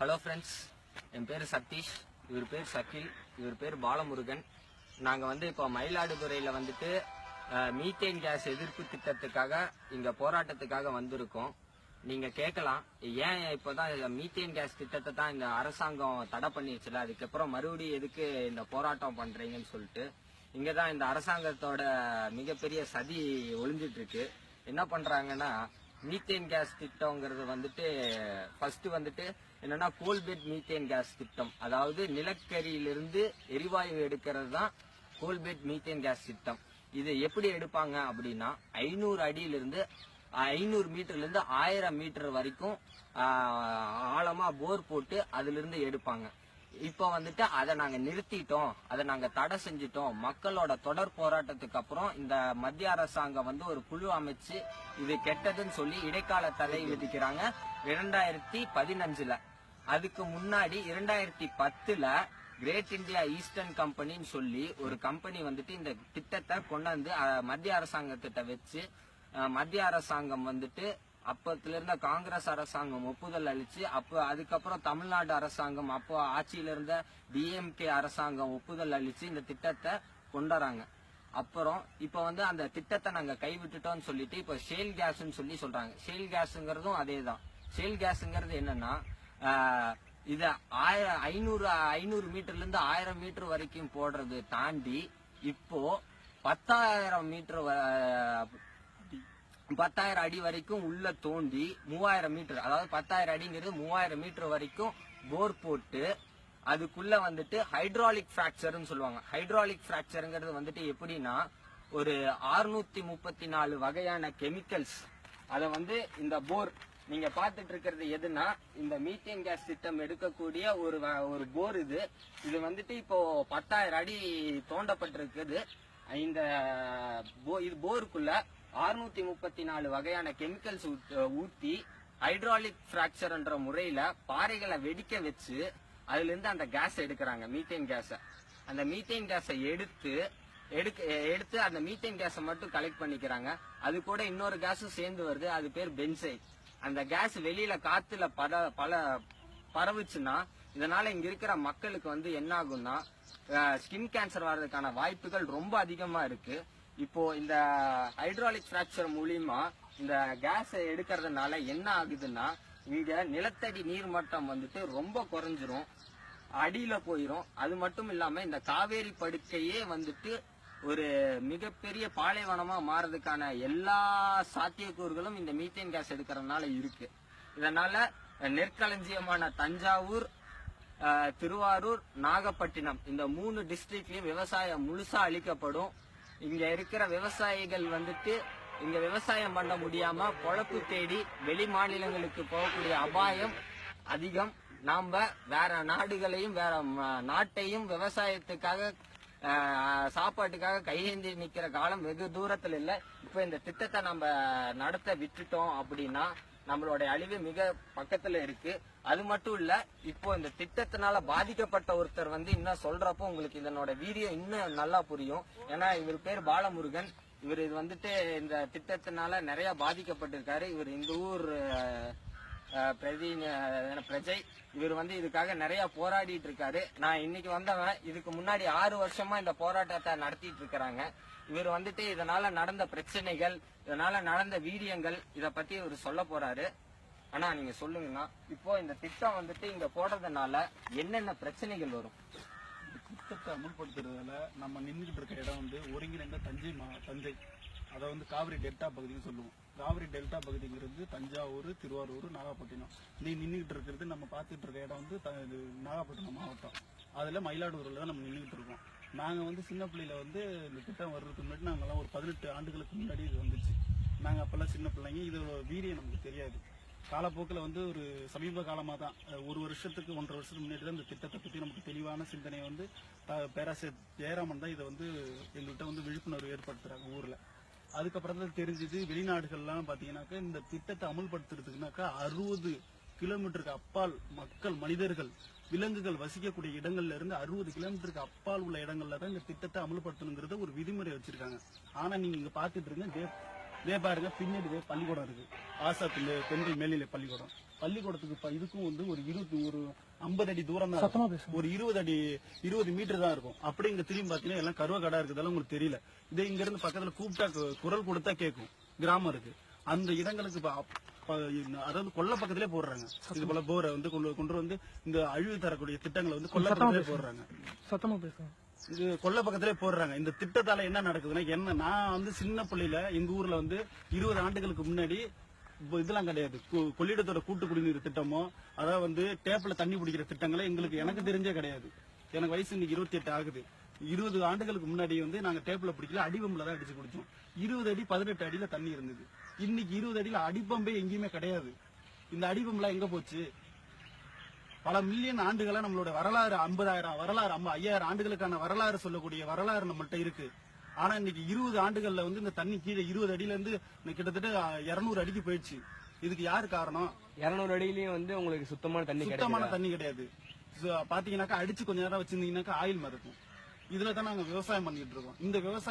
Hello friends, என் பேர் சதீஷ், இவர் பேர் சகில், இவர் பேர் பாலமுருகன். நாங்கள் இப்போ மயிலாடுதுறையில் மீத்தேன் கேஸ் எதிர்ப்பு திட்டத்துக்காக இங்கே போராட்டத்துக்காக வந்திருக்கோம். நீங்கள் கேட்கலாம், ஏன் இப்போதான் மீத்தேன் கேஸ் திட்டத்தை தான் இந்த அரசாங்கம் தடை பண்ணிடுச்சுல, அதுக்கப்புறம் மறுபடியும் எதுக்கு இந்த போராட்டம் பண்ணுறீங்கன்னு சொல்லிட்டு. இங்கே தான் இந்த அரசாங்கத்தோட மிகப்பெரிய சதி ஒளிஞ்சிட்டு இருக்கு. என்ன பண்ணுறாங்கன்னா, மீத்தேன் கேஸ் திட்டங்கிறது ஃபர்ஸ்ட் என்னன்னா கோல்பெட் மீத்தேன் கேஸ் திட்டம், அதாவது நிலக்கரியிலிருந்து எரிவாயு எடுக்கிறது தான் கோல்பெட் மீத்தேன் கேஸ் திட்டம். இது எப்படி எடுப்பாங்க அப்படின்னா 500 அடியிலிருந்து 500 மீட்டர்ல இருந்து 1000 மீட்டர் வரைக்கும் ஆழமா போர் போட்டு அதுல இருந்து எடுப்பாங்க. இப்போ அதை நாங்க நிறுத்திட்டோம், அதை நாங்க தடை செஞ்சிட்டோம். மக்களோட தொடர் போராட்டத்துக்கு அப்புறம் இந்த மத்திய அரசாங்கம் ஒரு குழு அமைச்சு இது கெட்டதுன்னு சொல்லி இடைக்கால தடை விதிக்கிறாங்க 2015. அதுக்கு முன்னாடி 2010 கிரேட் இந்தியா ஈஸ்டர்ன் கம்பெனின்னு சொல்லி ஒரு கம்பெனி இந்த திட்டத்தை கொண்டாந்து மத்திய அரசாங்கத்திட்ட வச்சு, மத்திய அரசாங்கம் அப்பத்துல இருந்த காங்கிரஸ் அரசாங்கம் ஒப்புதல் அளிச்சு, அதுக்கப்புறம் தமிழ்நாடு அரசாங்கம் அப்போ ஆட்சியில இருந்த டிஎம்கே அரசாங்கம் ஒப்புதல் அளிச்சு இந்த திட்டத்தை கொண்டாடுறாங்க. அப்புறம் இப்ப அந்த திட்டத்தை நாங்க கைவிட்டுட்டோம்னு சொல்லிட்டு இப்ப ஷேல் கேஸ்ன்னு சொல்லி சொல்றாங்க. ஷேல் கேஸ்ங்கிறதும் அதேதான். ஷேல் கேஸ்ங்கிறது என்னன்னா, இத 500 மீட்டர்ல இருந்து 1000 மீட்டர் வரைக்கும் போடுறது தாண்டி இப்போ 10,000 அடி வரைக்கும் உள்ள தோண்டி 3000 மீட்டர், அதாவது 10,000 அடிங்கிறது 3000 மீட்டர் வரைக்கும் போர் போட்டு அதுக்குள்ள ஹைட்ராலிக் பிராக்சர்னு சொல்லுவாங்க. ஹைட்ராலிக் பிராக்சர்ங்கிறது எப்படின்னா, ஒரு 634 வகையான கெமிக்கல்ஸ் அத இந்த போர் நீங்க பாத்துட்டு இருக்கிறது எதுனா, இந்த மீத்தேன் கேஸ் திட்டம் எடுக்கக்கூடிய ஒரு போர். இது இப்போ 10,000 அடி தோண்டப்பட்டிருக்குது. இந்த போருக்குள்ள 634 வகையான கெமிக்கல்ஸ் ஊத்தி ஹைட்ராலிக் பிராக்சர்ன்ற முறையில பாறைகளை வெடிக்க வச்சு அதுல இருந்து அந்த கேஸ் எடுக்கிறாங்க, மீத்தேன் கேஸ. அந்த மீத்தேன் கேஸை எடுத்து அந்த மீத்தேன் கேஸை மட்டும் கலெக்ட் பண்ணிக்கிறாங்க. அது கூட இன்னொரு கேஸும் சேர்ந்து வருது, அது பேர் பென்சைட். அந்த கேஸ் வெளியில காத்துல பரவுச்சுன்னா இதனால இங்க இருக்கிற மக்களுக்கு என்ன ஆகும்னா, ஸ்கின் கேன்சர் வர்றதுக்கான வாய்ப்புகள் ரொம்ப அதிகமா இருக்கு. இப்போ இந்த ஹைட்ராலிக் பிராக்சர் மூலியமா இந்த கேஸ் எடுக்கிறதுனால என்ன ஆகுதுன்னா, இங்க நிலத்தடி நீர் மட்டம் ரொம்ப குறைஞ்சிரும், அடியில போயிரும். அது மட்டும் இல்லாம இந்த காவேரி படுக்கையே ஒரு மிகப்பெரிய பாலைவனமா மாறதுக்கான எல்லா சாத்தியக்கூறுகளும் இந்த மீத்தேன் கேஸ் எடுக்கிறதுனால இருக்கு. இதனால நெற்களஞ்சியமான தஞ்சாவூர், திருவாரூர், நாகப்பட்டினம் இந்த 3 டிஸ்ட்ரிக்ட்லயும் விவசாயம் முழுசா அழிக்கப்படும். இங்க இருக்கிற விவசாயிகள் இங்க விவசாயம் பண்ண முடியாம பொழப்பு தேடி வெளி மாநிலங்களுக்கு போகக்கூடிய அபாயம் அதிகம். நாம வேற நாடுகளையும் வேற நாட்டையும் விவசாயத்துக்காக சாப்பாட்டுக்காக கையேந்தி நிக்கிற காலம் வெகு தூரத்துல இல்ல. இப்ப இந்த திட்டத்தை நம்ம நடத்த விட்டுட்டோம் அப்படின்னா நம்மளுடைய அழிவு மிக பக்கத்துல இருக்கு. அது மட்டும் இல்ல, இப்போ இந்த திட்டத்தினால பாதிக்கப்பட்ட ஒருத்தர் இன்னும் சொல்றப்போ உங்களுக்கு இதனோட வீடியோ இன்னும் நல்லா புரியும். ஏன்னா இவர் பேர் பாலமுருகன். இவர் இது இந்த திட்டத்தினால நிறைய பாதிக்கப்பட்டிருக்காரு. இவர் இந்த ஊர் பிரஜை. இவர் இதுக்காக நிறைய போராடிட்டு இருக்காரு. நான் இன்னைக்கு வந்தவன். இதுக்கு முன்னாடி 6 வருஷமா இந்த போராட்டத்தை நடத்திட்டு இருக்கிறாங்க. இவர் இதனால நடந்த பிரச்சனைகள், இதனால நடந்த வீரியங்கள் இத பத்தி இவர் சொல்ல போறாரு. ஆனா நீங்க சொல்லுங்கன்னா, இப்போ இந்த திட்டம் இங்க போடுறதுனால என்னென்ன பிரச்சனைகள் வரும்? திட்டத்தை அமுல்படுத்துறதுனால நம்ம நின்றுட்டு இருக்க இடம் ஒருங்கிணைந்த தஞ்சை, அதை காவிரி டெல்டா பகுதின்னு சொல்லுவோம். காவிரி டெல்டா பகுதிங்கிறது தஞ்சாவூர், திருவாரூர், நாகப்பட்டினம். நீ நின்றுட்டு இருக்கிறது நம்ம பார்த்துட்டு இருக்க இடம் நாகப்பட்டினம் மாவட்டம். அதுல மயிலாடுதுறையில தான் நம்ம நின்றுட்டு இருக்கோம். நாங்க சின்ன பிள்ளையில இந்த திட்டம் வர்றதுக்கு முன்னாடி நாங்கெல்லாம் ஒரு 18 ஆண்டுகளுக்கு முன்னாடி இது வந்துச்சு. நாங்க அப்பெல்லாம் சின்ன பிள்ளைங்க, இதோட வீரியம் நமக்கு தெரியாது. காலப்போக்கில் ஒரு சமீப காலமா தான், ஒரு வருஷத்துக்கு 1.5 வருஷத்துக்கு முன்னாடி தான் இந்த திட்டத்தை பத்தி நமக்கு தெளிவான சிந்தனை பேராசிரியர் ஜெயராமன் தான் இதை எங்கள்கிட்ட விழிப்புணர்வு ஏற்படுத்துறாங்க ஊர்ல. அதுக்கப்புறம் தான் தெரிஞ்சது, வெளிநாடுகள்லாம் பாத்தீங்கன்னாக்கா இந்த திட்டத்தை அமுல்படுத்துறதுக்குனாக்கா 60 கிலோமீட்டருக்கு அப்பால் மனிதர்கள், விலங்குகள் வசிக்கக்கூடிய இடங்கள்ல இருந்து 60 கிலோமீட்டருக்கு அப்பால் உள்ள இடங்கள்ல தான் இந்த திட்டத்தை அமுல்படுத்தணுங்கிறத ஒரு விதிமுறை வச்சிருக்காங்க. ஆனா நீங்க இங்க பாத்துட்டு இருங்க, இதே பாருங்க பின்னாடி இதே பள்ளிக்கூடம் இருக்கு. ஆசாத் பெண்கள் மேல்நிலை பள்ளிக்கூடம். பள்ளிக்கூடத்துக்கு இதுக்கும் வந்து ஒரு 50 அடி தூரம் தான் இருக்கும். ஒரு 20 மீட்டர் தான் இருக்கும். அப்படி இங்க திரும்பி பாத்தீங்கன்னா எல்லாம் கருவக்கடா இருக்குதால உங்களுக்கு தெரியல. இதே இங்க இருந்து பக்கத்துல கூப்பிட்டா குரல் கொடுத்தா கேட்கும். கிராமம் இருக்கு. அந்த இடங்களுக்கு அதாவது கொல்ல பக்கத்திலே போடுறாங்க. இது போல போரை வந்து கொண்டு வந்து இந்த அழிவு தரக்கூடிய திட்டங்களை வந்து கொல்ல பக்கத்திலே போடுறாங்க. சத்தமா பேசுங்க. இது கொல்ல பக்கத்திலே போடுறாங்க. இந்த திட்டத்தால என்ன நடக்குதுன்னா நான் வந்து சின்ன பிள்ளையில எங்க ஊர்ல வந்து 20 ஆண்டுகளுக்கு முன்னாடி இதெல்லாம் கிடையாது. கொள்ளிடத்தோட கூட்டு குடிநீர் திட்டமோ அதாவது வந்து டேப்ல தண்ணி பிடிக்கிற திட்டங்களே எனக்கு தெரிஞ்சே கிடையாது. எனக்கு வயசு இன்னைக்கு 28 ஆகுது. 20 ஆண்டுகளுக்கு முன்னாடி வந்து நாங்க டேப்ல பிடிக்கல, அடிபம்புல தான் அடிச்சு குடிச்சோம். 20 அடி 18 அடியில தண்ணி இருந்தது. இன்னைக்கு 20 அடியில அடிப்பம்பே எங்கேயுமே கிடையாது. இந்த அடிபம்பெல்லாம் எங்க போச்சு? பல மில்லியன் ஆண்டுகளா நம்மளோட வரலாறு 50,000 வரலாறு 5000 ஆண்டுகளுக்கான வரலாறு சொல்லக்கூடிய வரலாறு நம்மள்ட்ட இருக்கு. ஆனா இன்னைக்கு 20 ஆண்டுகள்ல வந்து இந்த தண்ணி கீழே 20 அடியில இருந்து கிட்டத்தட்ட 200 அடிக்கு போயிடுச்சு. இதுக்கு யாரு காரணம்? 200 அடியிலயும் வந்து உங்களுக்கு சுத்தமான தண்ணி கிடையாது. பாத்தீங்கன்னாக்கா அடிச்சு கொஞ்ச நேரம் வச்சிருந்தீங்கன்னாக்கா ஆயில் மறக்கும். இதுல தான் நாங்க விவசாயம் பண்ணிட்டு இருக்கோம். இந்த விவசாயம்